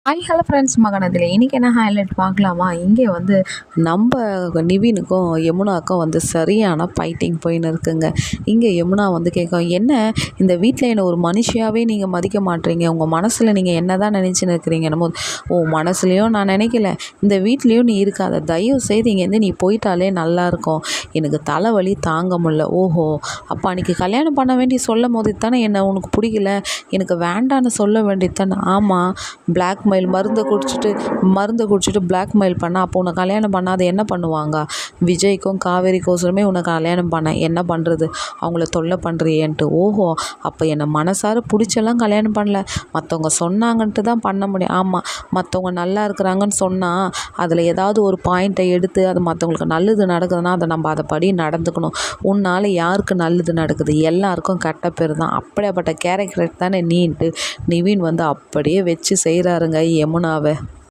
Hi hello friends மகனத்தில் இன்றைக்கி என்ன highlight பார்க்கலாமா? இங்கே வந்து நம்ம நிவினுக்கும் யமுனாவுக்கும் வந்து சரியான ஃபைட்டிங் போயின்னு இருக்குங்க. இங்கே யமுனா வந்து கேட்கும், என்ன இந்த வீட்டில் என்னை ஒரு மனுஷியாகவே நீங்கள் மதிக்க மாட்டீங்க, உங்கள் மனசில் நீங்கள் என்ன தான் நினச்சின்னு இருக்கிறீங்க? நம்ம மனசுலேயும் நான் நினைக்கல, இந்த வீட்லேயும் நீ இருக்காத, தயவு செய்து இங்கேருந்து நீ போயிட்டாலே நல்லாயிருக்கும், எனக்கு தலைவலி தாங்க முடியல. ஓஹோ, அப்போ அன்றைக்கி கல்யாணம் பண்ண வேண்டி சொல்லும் போது தானே என்னை உனக்கு பிடிக்கல, எனக்கு வேண்டான்னு சொல்ல வேண்டியது தானே? ஆமாம், பிளாக்மெயில் மருந்தை குடிச்சிட்டு பிளாக்மெயில் பண்ணால் அப்போ உன்னை கல்யாணம் பண்ணாத என்ன பண்ணுவாங்க? விஜய்க்கும் காவேரிக்கோசரமே உன்னை கல்யாணம் பண்ணேன், என்ன பண்ணுறது, அவங்கள தொல்லை பண்ணுறியேன்ட்டு. ஓஹோ, அப்போ என்னை மனசார பிடிச்செல்லாம் கல்யாணம் பண்ணல, மற்றவங்க சொன்னாங்கன்ட்டு தான் பண்ண முடியும். ஆமாம், மற்றவங்க நல்லா இருக்கிறாங்கன்னு சொன்னால் அதில் ஏதாவது ஒரு பாயிண்ட்டை எடுத்து அது மற்றவங்களுக்கு நல்லது நடக்குதுன்னா அதை நம்ம அதை படி நடந்துக்கணும். உன்னால் யாருக்கு நல்லது நடக்குது? எல்லாருக்கும் கெட்ட பேர் தான். அப்படியாப்பட்ட கேரக்டர் தானே நீன்ட்டு நிவின் வந்து அப்படியே வச்சு செய்கிறாருங்க யமுனாவை.